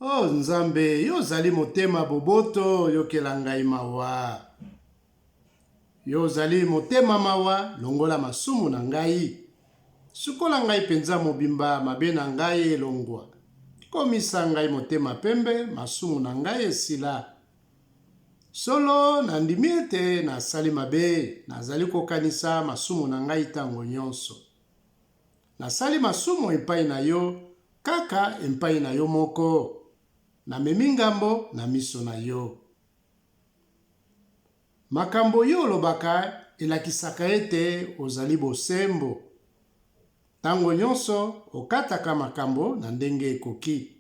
Oh Nzambe, yo zali motema boboto yokela ngai mawa. Yo zali motema mawa longola masumu na ngai. Sukola ngai penza mobimba mabe na ngai elongwa. Komisa ngai motema pembe masumu na ngai esila. Solo na ndimi ete nasali mabe nazali kokanisa masumu na ngai tango nyonso. Nasali masumu epai na yo kaka epai na yo moko. Na memingambo na miso na yo. Makambo yo lobaka elakisaka ete ozali bosembo. Tango nyonso okataka makambo na ndenge ekoki.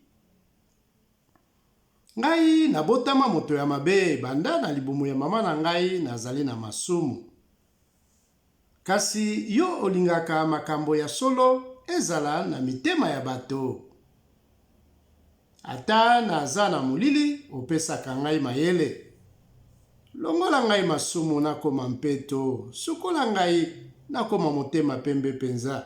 Ngai nabotama moto ya mabe banda na libumu ya mama na ngai nazali na masumu. Kasi yo olingaka makambo ya solo ezala na mitema ya bato. Ata naza na molili opesaka ngai mayele. Longola ngai masumu nakoma mpeto, sukola ngai nakoma motema pembe penza.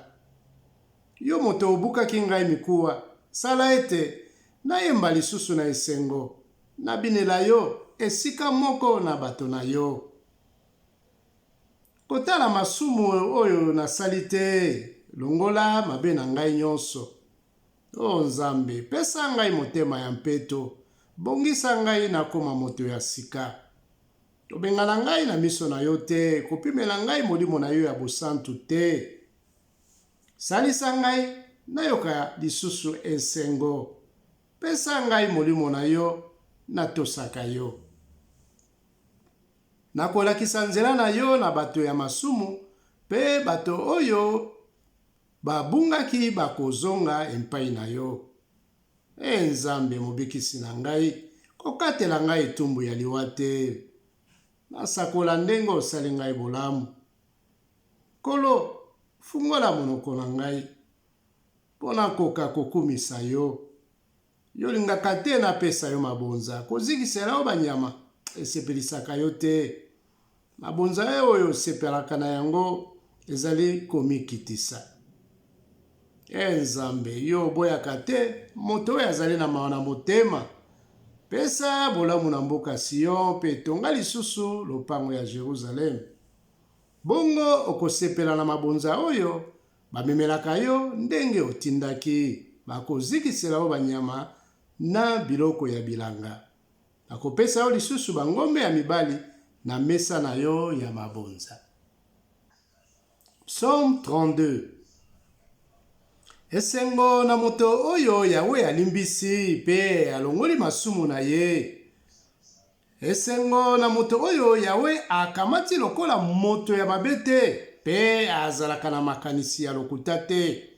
Yo moto obukaki ngai mikuwa, sala ete nayemba lisusu na esengo, nabinela yo esika moko na bato na yo. Kotala masumu oyo nasali te, longola mabe na ngai nyonso. O Nzambe, pesa ngai motema ya mpeto, bongisa ngai nakoma moto ya sika. Tobengana ngai na miso na yo te, kopimela ngai molimo na yo ya bosantu te. Salisa ngai nayoka lisusu esengo. Pesa ngai molimo na yo natosaka yo. Nakolakisa nzela na yo na bato ya masumu, pe bato oyo babungaki bakozonga epai na yo. Nzambe mobikisi na ngai, kokatela ngai etumbu ya liwa te. Nasakola ndenge osali ngai bolamu. Kolo, fungola monoko na ngai, pona koka kokumisa yo. Yo lingaka te napesa yo mabonza, kozikisela yo banyama, esepelisaka yo te. Mabonza oyo sepelaka na yango, ezali komikitisa. Nzambe, yo boyaka te, moto oyo azali na mawa na motema. Pesa bolamu na mboka Sion, pe tonga lisusu lopango ya Jerusalem. Bongo okosepela na mabonza oyo, bamemelaka yo ndenge otindaki, bakozikisela yo banyama na biloko ya bilanga. Akopesa yo lisusu bangombe ya mibali na mesa na yo ya mabonza. Psaume 32. Esengo na moto oyo Yawe alimbisi pe alongoli masumu na ye. Esengo na moto oyo Yawe akamati lokola moto ya mabe te pe azalaka na makanisi ya lokuta te.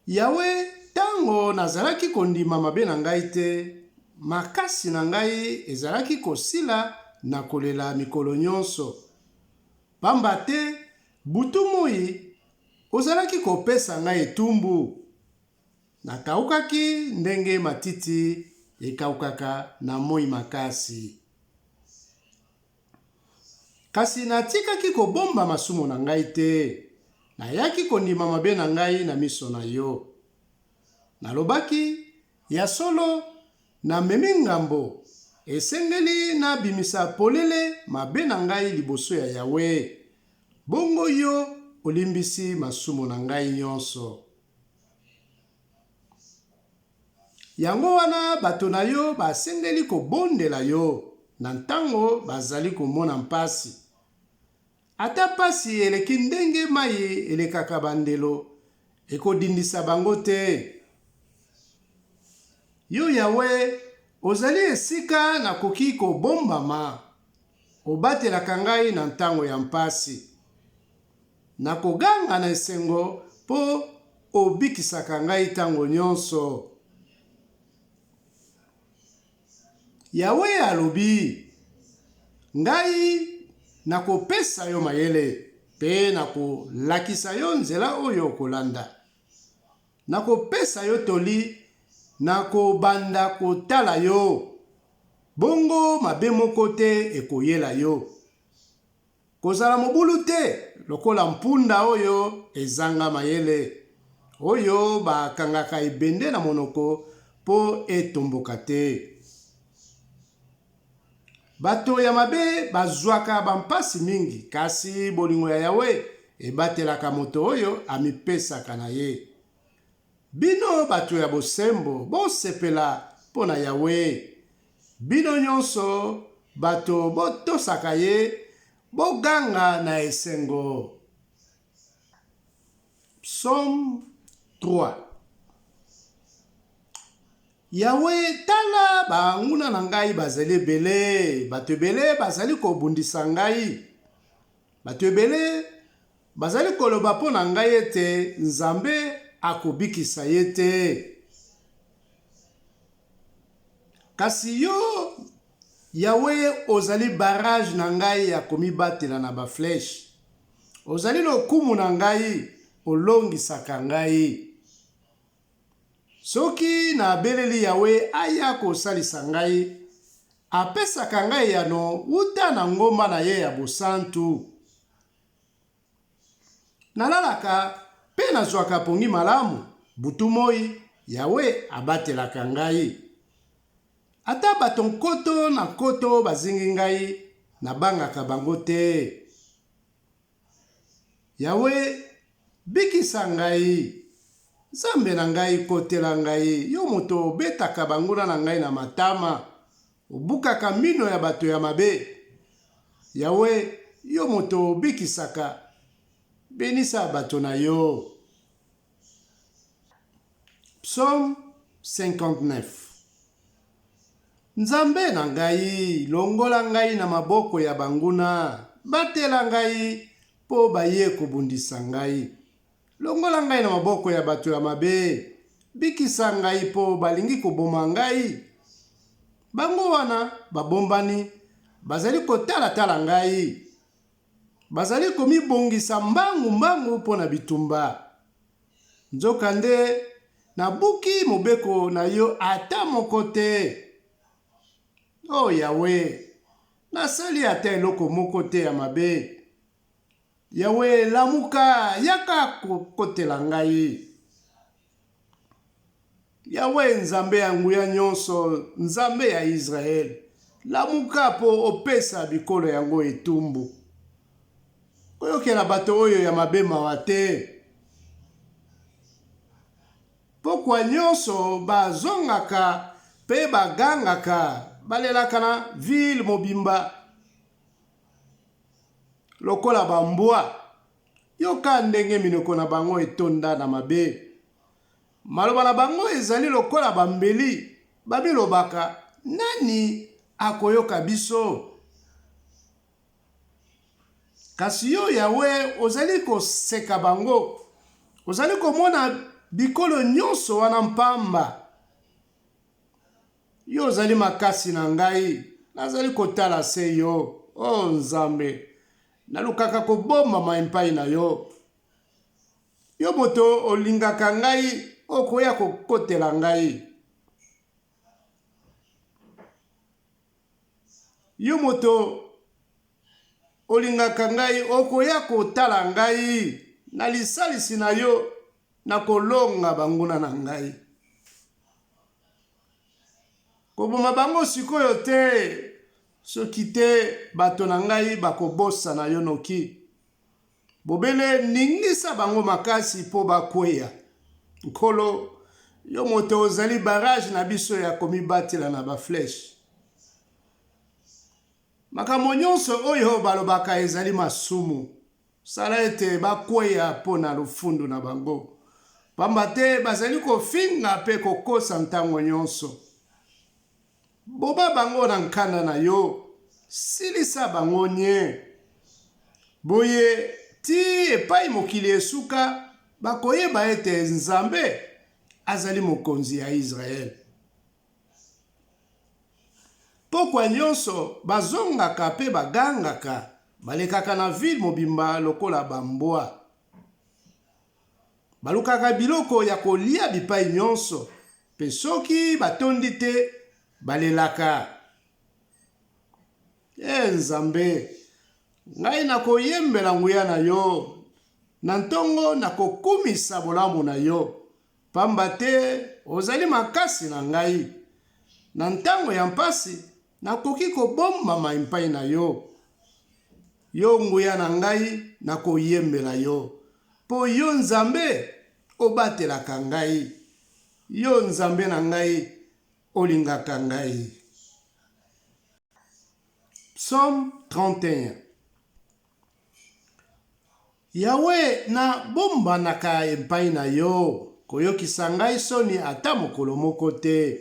Yawe, tango nazalaki kondima mabe na ngai te, makasi na ngai ezalaki kosila na kolela mikolo nyonso. Pamba te butu moi ozalaki kopesa ngai etumbu. Nakaukaki ndenge matiti ekaukaka na moi makasi. Kasi natikaki kobomba masumu na ngai te. Nayaki kondima mabe na ngai na miso na yo. Nalobaki, ya solo na memingambo, esengeli na bimisa polele mabe na ngai liboso ya Yawe. Bongo yo olimbisi masumu na ngai nyonso. Yango wana bato na yo basengeli kobondela yo, na ntango bazali komona mpasi. Ata pasi eleki ndenge mai elekaka bandelo, ekodindisa bango te. Yo Yawe, ozali esika nakoki kobombama, obatelaka ngai na ntango ya mpasi. Nakoganga na esengo po obikisaka ngai tango nyonso. Yawe alobi, ngai nakopesa yo mayele, pe nakolakisa yo nzela oyo kolanda. Nakopesa yo toli, nakobanda kotala yo. Bongo mabe moko te ekoyela yo. Kozala mobulu te, lokola mpunda oyo ezanga mayele. Oyo bakangaka ebende na monoko, po etomboka te. Bato ya mabe bazwaka bampasi mingi, kasi bolingo ya Yawe ebatelaka moto oyo amipesaka na ye. Bino bato ya bosembo bosepela mpo na Yawe. Bino nyonso bato botosaka ye, boganga na esengo. Psaume 3. Yawe, tala banguna na ngai bazali ebele, bato ebele bazali kobundisa ngai. Bato ebele bazali koloba mpo na ngai ete Nzambe akobikisa ye te. Kasi yo, Yawe, ozali barrage na ngai ya komibatela na bafleche. Ozali lokumu na ngai, olongisaka ngai. Soki na beleli Yawe aya kosalisa ngai, apesaka ngai yano wuta na ngomba na ye ya bosantu. Nalalaka pe nazwaka pongi malamu, butu moi Yawe abatelaka ngai. Ata bato nkoto na nkoto bazingi ngai, nabangaka bango te. Yawe, bikisa ngai. Nzambe na ngai, kotela ngai. Yo moto obetaka banguna na ngai na matama, obukaka mino ya bato ya mabe. Yawe, yo moto obikisaka, benisa bato na yo. Psaume 59. Nzambe na ngai, longola ngai na maboko ya banguna, batela ngai po baye kobundisa ngai. Longola ngai na maboko ya bato ya mabe, bikisa ngai po balingi koboma ngai. Bango wana babombani, bazali kotala ngai. Bazali komibongisa mbangu po na bitumba. Nzokande, nabuki mobeko na yo ata moko te. Oh Yawe, nasali ata eloko moko te ya mabe. Yawe, lamuka, yaka kotela ngai. Yawe, Nzambe ya nguya nyonso, Nzambe ya Israel, lamuka po opesa bikolo yango etumbu. Koyokela bato oyo ya mabe mawa te. Pokwa nyonso bazongaka pe bagangaka, balelaka na ville mobimba. Lokola bambwa, yoka ndenge minoko na bango etonda na mabe. Maloba na bango ezali lokola bambeli, babilobaka, nani akoyoka biso? Kasi yo Yawe, ozali koseka bango, ozali komona bikolo nyonso wana mpamba. Yo ozali makasi na ngai, nazali kotala se yo, oh Nzambe, nalukaka koboma epai na yo. Yo moto olingaka ngai, okoya kokotela ngai. Yo moto olingaka ngai, okoya kotala ngai. Na lisalisi na yo, nakolonga banguna na ngai. Koboma bango sikoyo te, soki te bato na ngai bakobosa na yo noki. Bobele ningisa bango makasi po bakweya. Nkolo, yo moto ozali barrage na biso ya komibatela na bafleche. Makambo nyonso oyo balobaka ezali masumu. Sala ete bakweya po na lufundu na bango. Pamba te bazali kofinga pe kokosa ntango nyonso. Boba bango na nkanda na yo, silisa bango nye. Boye ti epai mokili esuka, bakoyeba ete Nzambe azali mokonzi ya Israel. Pokwa nyonso bazongaka pe bagangaka, balekaka na ville mobimba lokola bambwa. Balukaka biloko ya kolia bipai nyonso, pe soki batondi te, balelaka. Nzambe, ngai nakoyembela nguya na yo, na ntongo nakokumisa bolamu na yo. pamba te ozali makasi na ngai. Na ntango ya mpasi nakoki kobombama epai na yo. Yo nguya na ngai nakoyembela yo, po yo Nzambe obatelaka ngai. Yo Nzambe na ngai olingaka ngai. Psaume 31. Yawe na bombanaka epai na yo, koyokisa ngai soni ata mokolo moko te.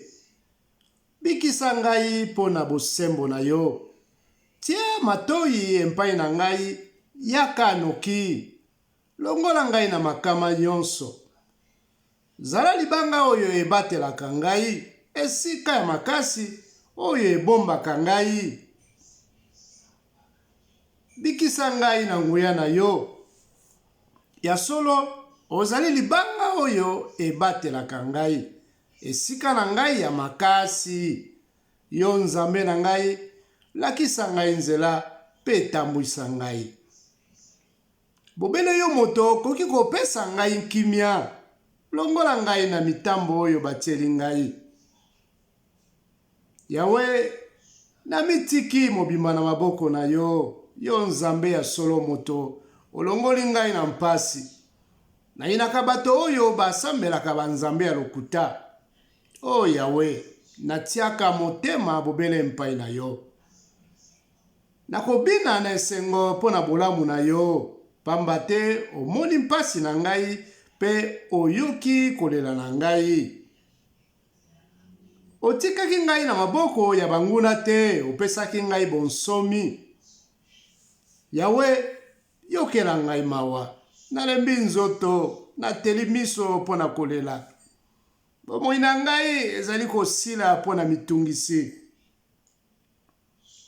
Bikisa ngai mpo na bosembo na yo. Tia matoi epai na ngai, yaka noki. Longola ngai na makama nyonso. Zala libanga oyo ebatelaka ngai, esika ya makasi oyo ebombaka ngai. Bikisa ngai na nguya na yo. Ya solo, ozali libanga oyo ebatelaka ngai, esika na ngai ya makasi. Yo Nzambe na ngai, lakisa ngai nzela pe tambwisa ngai. Bobele yo moto koki kopesa ngai nkimia. Longola ngai na mitambo oyo batieli ngai. Yawe, na mitiki mobimba na maboko na yo. Yo Nzambe ya solo moto, olongoli ngai na mpasi. Nayinaka bato oyo basambelaka banzambe ya lokuta. O Yawe, natiaka motema bobele epai na yo. Nakobina na esengo mpo na bolamu na yo, pamba te omoni mpasi na ngai pe oyoki kolela na ngai. Otikaki ngai na maboko ya banguna te, opesaki ngai bonsomi. Yawe, yokela ngai mawa, nalembi nzoto, nateli miso mpo na kolela. Bomoi na ngai ezali kosila mpo na mitungisi.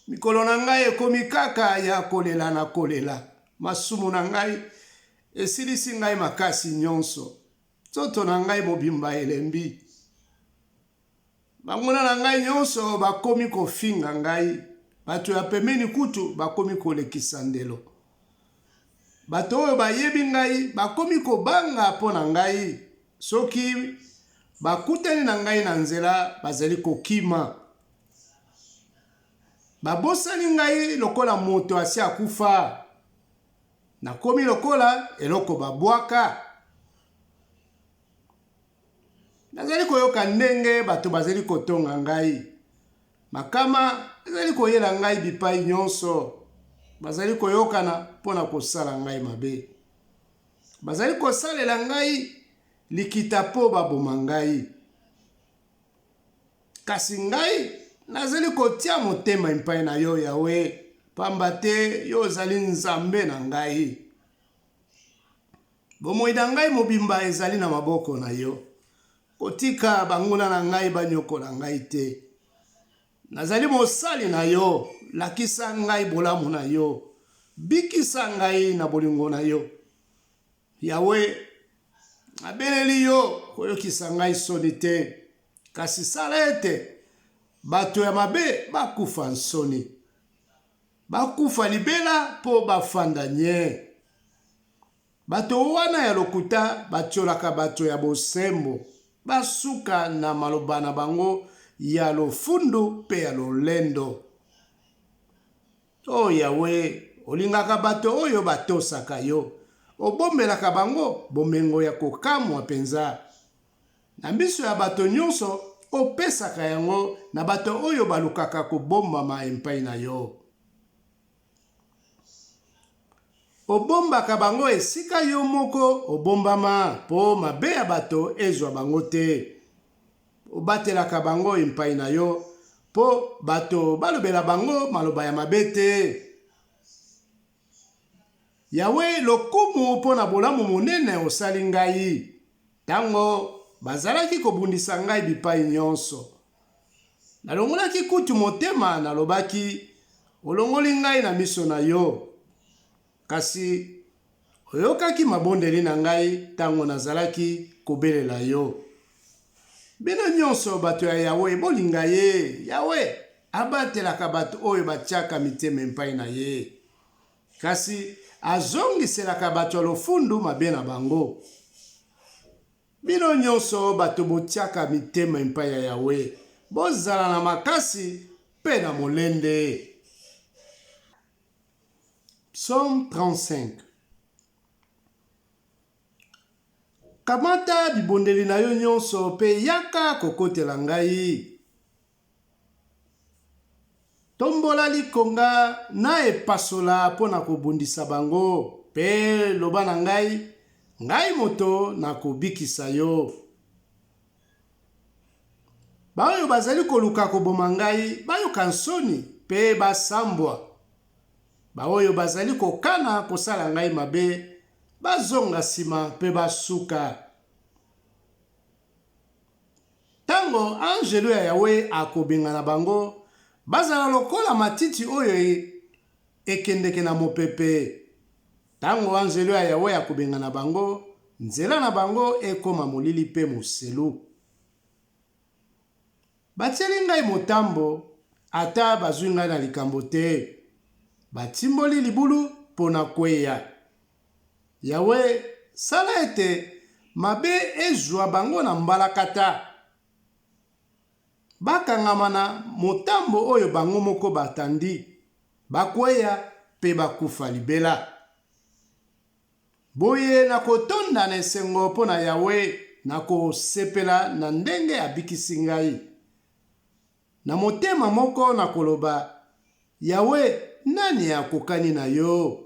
Mikolo na ngai ekomi kaka ya kolela na kolela. Masumu na ngai esilisi ngai makasi nyonso. Nzoto na ngai mobimba elembi. Banguna na ngai nyonso bakomi kofinga ngai. Bato ya pembeni kutu bakomi kolekisa ndelo. Bato oyo bayebi ngai bakomi kobanga mpo na ngai. Soki bakutani na ngai na nzela bazali kokima. Babosani ngai lokola moto asi akufa. Nakomi lokola eloko babwaka. Nazali koyoka ndenge bato bazali kotonga ngai. Makama ezali koyela ngai bipai nyonso. Bazali koyokana mpo na kosala ngai mabe. Bazali kosalela ngai likita mpo baboma ngai. Kasi ngai nazali kotia motema epai na yo Yawe, pamba te yo ozali Nzambe na ngai. Bomoi na ngai mobimba ezali na maboko na yo. Kotika banguna na ngai banyokola ngai te. Nazali mosali na yo, lakisa ngai bolamu na yo. Bikisa ngai na bolingo na yo. Yawe, nabeleli yo koyokisa ngai soni te. Kasi sala ete bato ya mabe bakufa nsoni. Bakufa libela po bafanda nye. Bato wana ya lokuta batiolaka bato ya bosembo. Basuka na maloba na bango ya lofundu pe ya lolendo. O Yawe, olingaka bato oyo batosaka yo. Obombelaka bango bomengo ya kokamwa penza. Na miso ya bato nyonso opesaka yango na bato oyo balukaka kobombama epai na yo. Obombaka bango esika yo moko obombama po mabe ya bato ezwa bango te. Obatelaka bango epai na yo po bato balobela bango maloba ya mabe te. Yawe, lokumu mpo na bolamu monene osali ngai. Tango bazalaki kobundisa ngai bipai nyonso. Nalongolaki kutu motema nalobaki, olongoli ngai na miso na yo. Kasi oyokaki mabondeli na ngai tango nazalaki kobelela yo. Bino nyonso bato ya Yawe bolinga ye. Yawe abatelaka bato oyo batiaka mitema epai na ye. Kasi azongiselaka bato ya lofundu mabe na bango. Bino nyonso bato botiaka mitema epai ya Yawe, bozala na makasi pe na molende. Psaume 35. Kamata bibondeli na yo nyonso pe yaka kokotela ngai. Tombola likonga na epasola pona kobundisa bango, pe loba na ngai, ngai moto na kobikisa yo. Baoyo bazali koluka koboma ngai, bayoka nsoni pe basambwa. Baoyo bazali kokana kosala ngai mabe, bazonga sima pe basuka. Tango angelo ya Yawe akobenga na bango, bazala lokola matiti oyo ekendeke na mopepe. Tango angelo ya Yawe akobenga na bango, nzela na bango ekoma molili pe moselu. Batieli ngai motambo, ata bazwi ngai na likambo te. Batimboli libulu pona kweya. Yawe, sala ete mabe ezwa bango na mbalakata. Bakangama na motambo oyo bango moko batandi, bakweya pe bakufa libela. Boye na kotonda na esengo pona Yawe, na kosepela na ndenge abikisi ngai. Na motema moko na koloba, Yawe, nani akokani na yo?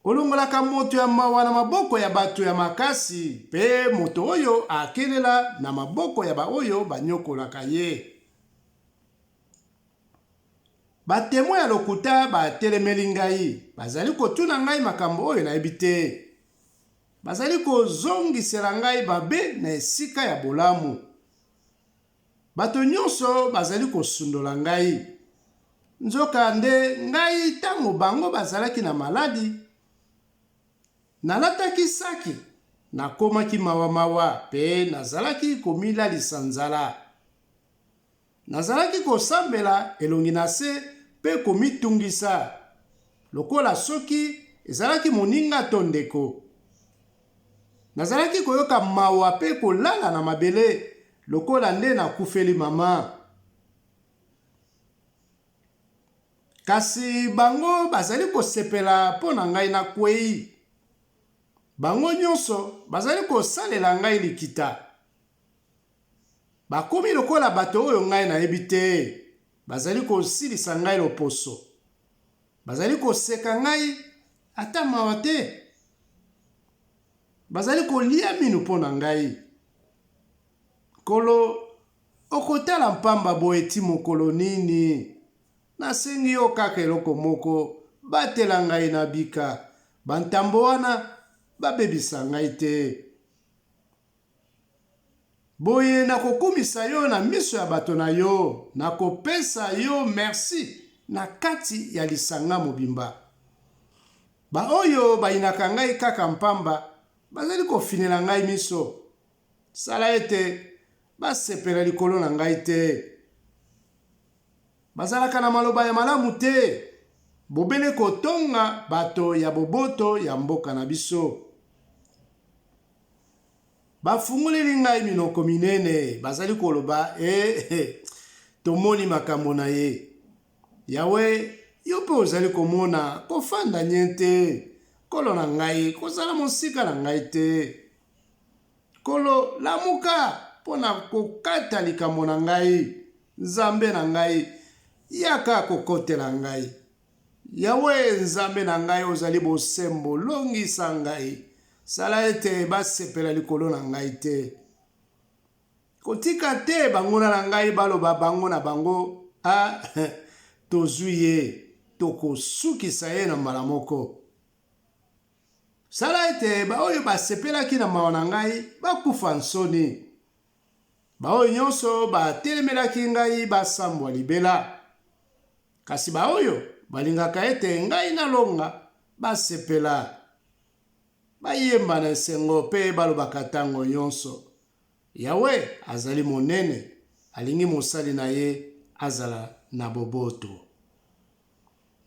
Olongolaka moto ya mawa na maboko ya bato ya makasi, pe moto oyo akelela na maboko ya baoyo banyokolaka ye. Batemo ya lokuta batelemeli ngai, bazali kotuna ngai makambo oyo nayebi te. Bazali kozongisela ngai babe na esika ya bolamu. Bato nyonso bazali kosundola ngai. Nzoka nde ngai tango bango bazalaki na maladi, nalataki saki, nakomaki mawa pe nazalaki komilalisa nzala. Nazalaki kosambela elongi na se pe komitungisa, lokola soki ezalaki moninga to ndeko. Nazalaki koyoka mawa pe kolala na mabele, lokola nde nakufeli mama. Kasi bango bazali kosepela pona ngai na kwei. Bango nyonso bazali kosalela ngai likita. Bakomi lokola bato oyo ngai nayebi te. Bazali kosilisa ngai loposo. Bazali koseka ngai ata mawa te. Bazali kolia minu pona ngai. Kolo, okotala mpamba boye ti mokolo nini? Nasengi yo kaka eloko moko, batela ngai na bika. Bantambo wana babebisa ngai te. Boye nakokumisa yo na miso ya bato na yo, nakopesa yo merci na kati ya lisanga mobimba. Baoyo bayinaka ngai kaka mpamba, bazali kofinela ngai miso. Sala ete basepela likolo na ngai te. Bazalaka na maloba ya malamu te. Bobele kotonga bato ya boboto ya mboka na biso. Bafunguleli ngai minoko minene, bazali koloba, tomoni makambo na ye. Yawe, yo pe ozali komona, kofanda nye te. Kolo na ngai, kozala mosika na ngai te. Kolo, lamuka, pona kokata likambo na ngai. Nzambe na ngai, yaka kokotela ngai. Yawe, nzambe na ngai, ozali bosembo, longisa ngai. Sala ete basepela likolo na ngai te. Kotika te banguna na ngai baloba bango na bango, tozwi ye, tokosukisa ye na mbala moko. Sala ete baoyo basepelaki na mawa na ngai bakufa nsoni. Baoyo nyonso batelemelaki ngai basambwa libela. Kasi baoyo balingaka ete ngai nalonga basepela. Bayemba na esengo pe balobaka tango nyonso. Yawe azali monene, alingi mosali na ye azala na boboto.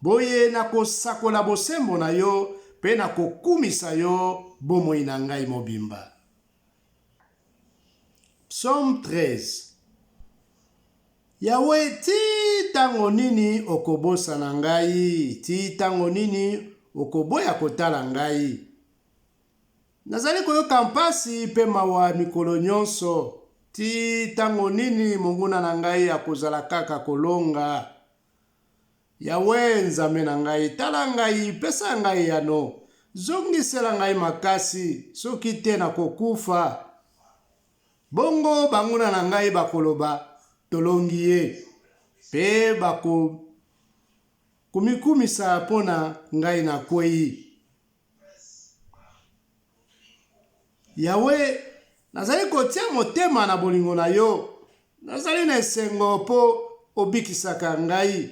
Boye na kosakola bosembo na yo mpe nakokumisa yo bomoi na ngai mobimba. Psaume 13. Yawe, ti tango nini okobosana ngai? Ti tango nini okoboya kotala ngai? Nazali koyoka mpasi mpe mawa mikolo nyonso. Ti tango nini monguna na ngai akozala kaka kolonga? Yawe, Nzambe na ngai, tala ngai, pesa ngai yano. Zongisela ngai makasi, soki te nakokufa. Bongo banguna na ngai bakoloba, tolongi ye, mpe bakomikumisa mpona ngai na kwei. Yawe, nazali kotia motema na bolingo na yo. Nazali na esengo mpo obikisaka ngai.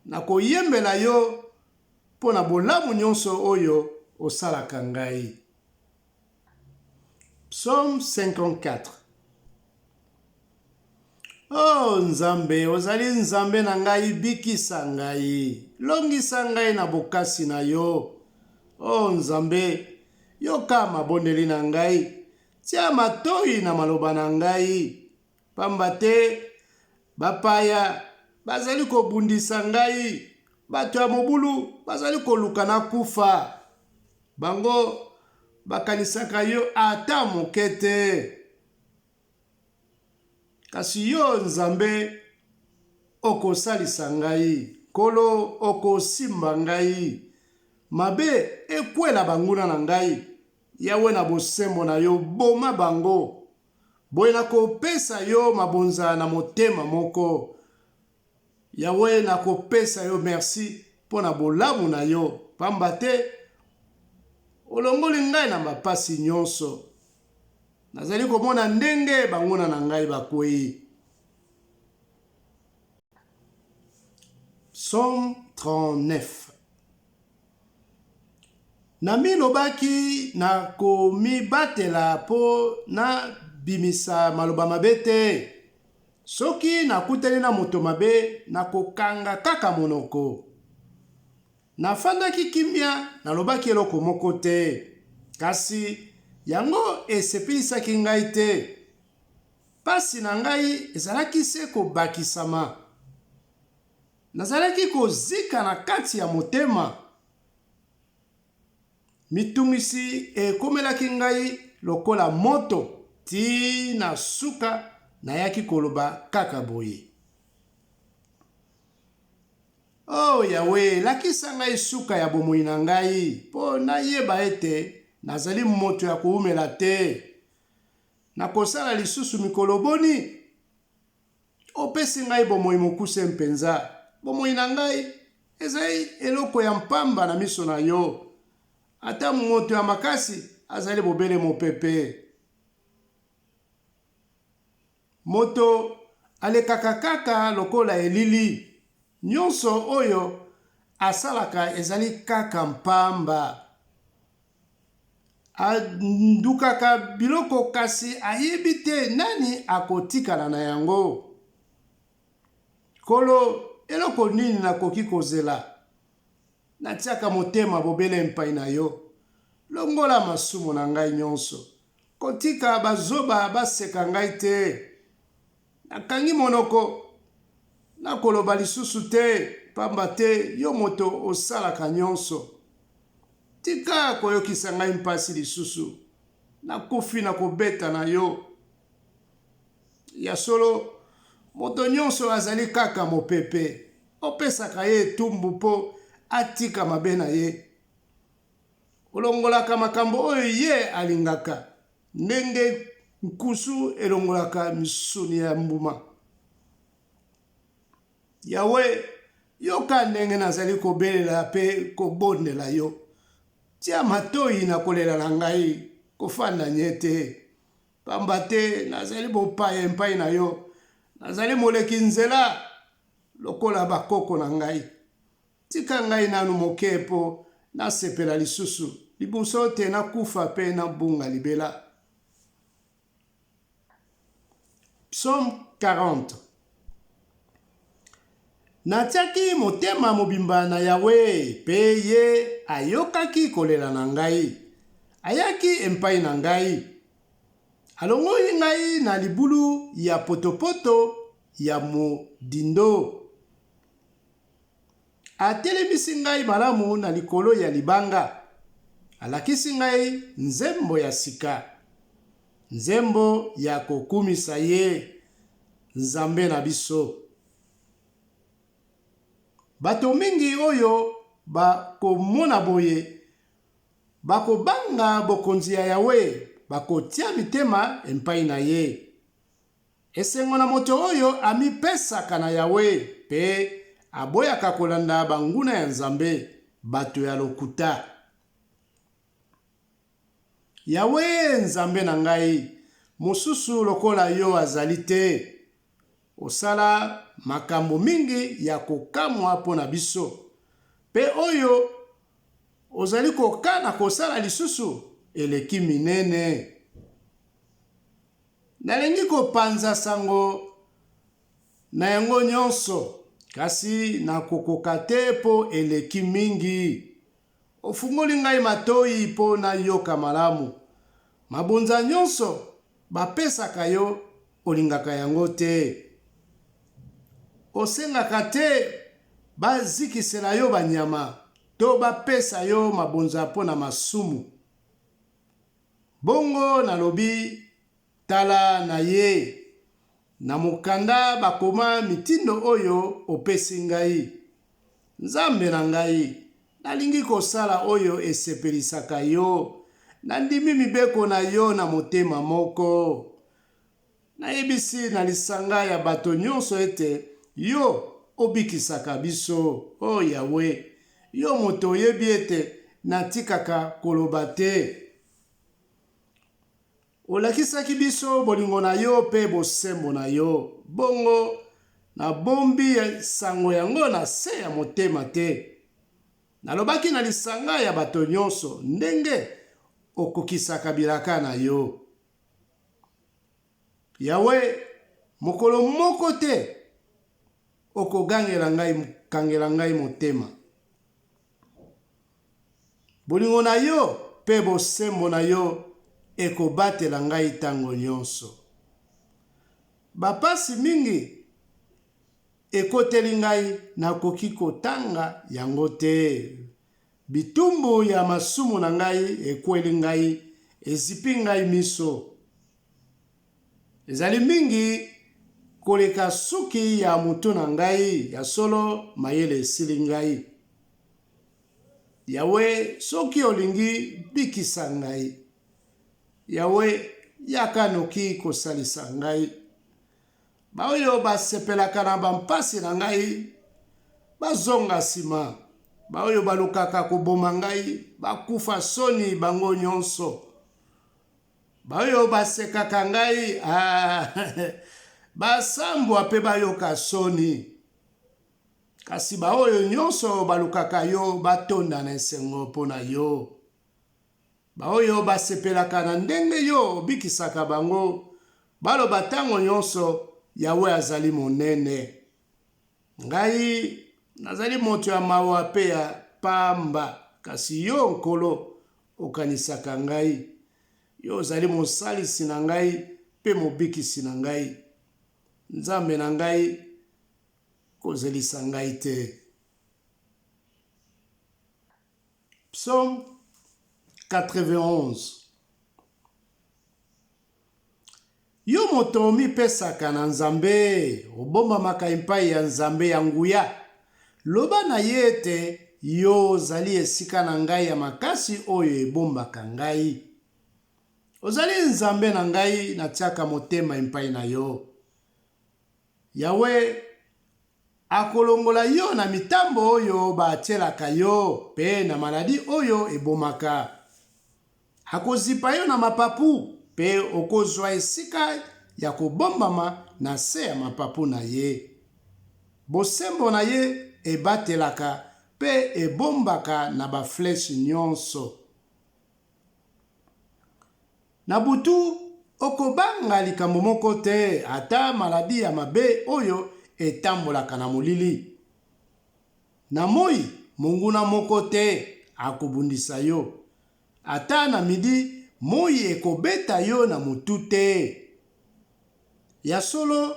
Nakoyembela yo mpo na bolamu nyonso oyo osalaka ngai. Psaume 54. Oh Nzambe, ozali Nzambe na ngai, bikisa ngai. Longisa ngai na bokasi na yo. Oh Nzambe, yoka mabondeli na ngai. Tia matoi na maloba na ngai. Pamba te bapaya bazali kobundisa ngai. Bato ya mobulu bazali koluka na kufa. Bango bakanisaka yo ata moke te. Kasi yo Nzambe okosalisa ngai. Kolo okosimba ngai. Mabe ekwela banguna na ngai. Yawe, na bosembo na yo boma bango. Boye nakopesa yo mabonza na motema moko. Yawe, nakopesa yo merci mpo na bolamu na yo. Pamba te olongoli ngai na mapasi nyonso. Nazali komona ndenge banguna na ngai bakwei. Psaume 39. Namilobaki nakomibatela mpo na bimisa maloba mabe te. Soki nakutani na moto mabe, nakokanga kaka monoko. Nafandaki kimia, nalobaki eloko moko te. Kasi yango esepelisaki ngai te. Pasi na ngai ezalaki se kobakisama. Nazalaki kozika na kati ya motema. Mitungisi ekomelaki ngai lokola moto, ti na suka nayaki koloba kaka boye. Oh Yawe, lakisa ngai suka ya bomoi na ngai, mpo nayeba ete nazali moto ya koumela te. Nakosala lisusu mikolo boni. Opesi ngai bomoi mokuse mpenza. Bomoi na ngai ezali eloko ya mpamba na miso na yo. Ata moto ya makasi azali bobele mopepe. Moto alekaka kaka lokola elili. Nyonso oyo asalaka ezali kaka mpamba. Andukaka biloko kasi ayebi te nani akotikala na yango. Kolo, eloko nini nakoki kozela? Natiaka motema bobele mpai na yo. Longola masumu na ngai nyonso. Kotika bazoba baseka ngai te. Nakangi monoko. Nakoloba lisusu te. Pamba te yo moto osalaka nyonso. Tika koyokisa ngai mpasi lisusu. Nakufi na kobeta na yo. Ya solo, moto nyonso azali kaka mopepe. Opesaka ye etumbu mpo atika mabe na ye. Olongolaka makambo oyo ye alingaka. Ndenge nkusu elongolaka misuni ya mbuma. Yawe, yoka ndenge nazali kobelela pe kobondela yo. Tia matoi na kolela na ngai kofanda nyete. Pamba te nazali bopaya mpai na yo. Nazali moleki nzela lokola bakoko na ngai. Tika ngai nanu moke po nasepela lisusu. Libuso te nakufa pe na bunga libela. Psaume 40. Natiaki motema mobimba na Yawe, pe ye ayokaki kolela na ngai. Ayaki epai na ngai. Alongoli ngai na libulu ya potopoto ya modindo. Atelemisi ngai malamu na likolo ya libanga. Alakisi ngai nzembo ya sika. Nzembo ya kokumisa ye, Nzambe na biso. Bato mingi oyo bakomona boye, bakobanga bokonzi ya Yawe, bakotia mitema epai na ye. Esengo na moto oyo amipesaka na Yawe, pe aboyaka kolanda banguna ya Nzambe, bato ya lokuta. Yawe Nzambe na ngai, mosusu lokola yo azali te. Osala makambo mingi ya kokamwa pona biso. Pe oyo ozali kokana kosala lisusu eleki minene. Nalingi kopanza sango na yango nyonso, kasi nakokoka te po eleki mingi. Ofungoli ngai matoi po na yoka malamu. Mabonza nyonso bapesaka yo, olingaka yango te. Osengaka te bazikisela yo banyama, to bapesa yo mabonza po na masumu. Bongo nalobi, tala na ye. Na mokanda bakoma mitindo oyo opesi ngai. Nzambe na ngai, nalingi kosala oyo esepelisaka yo. Nandimi mibeko na yo na motema moko. Nayebisi na lisanga ya bato nyonso ete yo obikisaka biso, o Yawe. Yo moto oyebi ete natikaka koloba te. Olakisaki biso bolingo na yo pe bosembo na yo. Bongo na bombi sango yango na se ya motema te. Nalobaki na lisanga ya bato nyonso, ndenge okokisaka bilaka na yo. Yawe, mokolo moko te okogangela ngai motema. Bolingo na yo pe bosembo na yo ekobatela ngai tango nyonso. Bapasi mingi ekoteli ngai, nakoki kotanga yango te. Bitumbu ya masumu na ngai ekweli ngai, ezipi ngai miso. Ezali mingi koleka suki ya mutu na ngai, ya solo mayele esili ngai. Yawe, soki olingi bikisa ngai. Yawe, yaka noki kosalisa ngai. Baoyo basepelaka na bampasi na ngai, bazonga sima. Baoyo balukaka koboma ngai, bakufa soni bango nyonso. Baoyo basekaka ngai, basambwa pe bayoka soni. Kasi baoyo nyonso balukaka yo, batonda na esengo pona yo. Baoyo basepelaka na ndenge yo bikisaka bango, baloba tango nyonso Yawe azali monene. Ngai nazali moto ya mawa pe ya pamba, kasi yo nkolo okanisaka ngai. Yo ozali mosalisi na ngai pe mobikisi na ngai. Nzambe na ngai, kozelisa ngai te. Psaume 91. Yo moto mipesaka na Nzambe, obombamaka epai ya Nzambe ya nguya. Loba na ye ete yo ozali esika na ngai ya makasi oyo ebombaka ngai. Ozali Nzambe na ngai, natiaka motema epai na yo. Yawe akolongola yo na mitambo oyo batielaka yo, pe na maladi oyo ebomaka. Akozipa yo na mapapu, pe okozwa esika ya kobombama na se ya mapapu na ye. Bosembo na ye ebatelaka, pe ebombaka na bafleshi nyonso. Na butu okobanga likambo moko te, ata maladi ya mabe oyo etambolaka na molili. Na moi, monguna moko te akobundisa yo. Ata na midi, moi ekobeta yo na mutu te. Ya solo,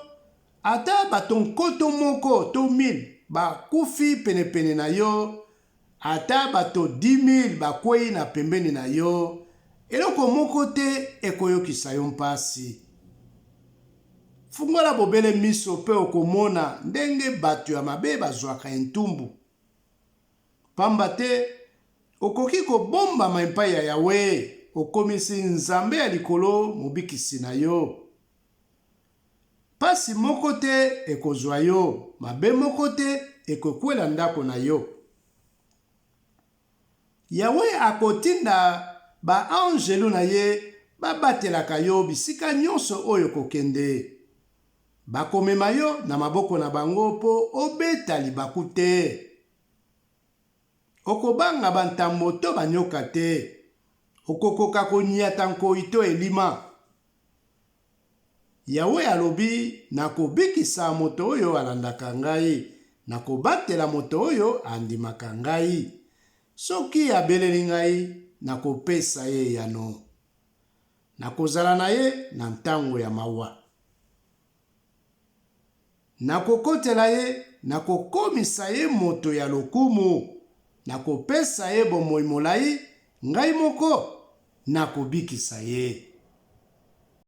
ata bato nkoto moko to 1000 bakufi penepene na yo, ata bato 10,000 bakwei na pembeni na yo, eloko moko te ekoyokisa yo mpasi. Fungola bobele miso pe okomona ndenge bato ya mabe bazwaka entumbu. Pamba te, okoki kobombama epai ya Yawe, okomisi Nzambe ya likolo mobikisi na yo. Pasi moko te ekozwa yo, mabe moko te ekokwela ndako na yo. Yawe akotinda ba angelu na ye babatelaka yo bisika nyonso oyo kokende. Bakomema yo na maboko na bango po obeta libaku te. Okobanga bantambo to banyoka te. Okokoka koniata nkoi to elima. Yawe alobi nakobikisa moto oyo alandaka ngai, nakobatela moto oyo andimaka ngai. Soki abeleli ngai, nakopesa ye yano. Nakozala na ye na ntango ya mawa. Nakokotela ye, nakokomisa ye moto ya lokumu. Nakopesa ye bomoi molai, ngai moko nakobikisa ye.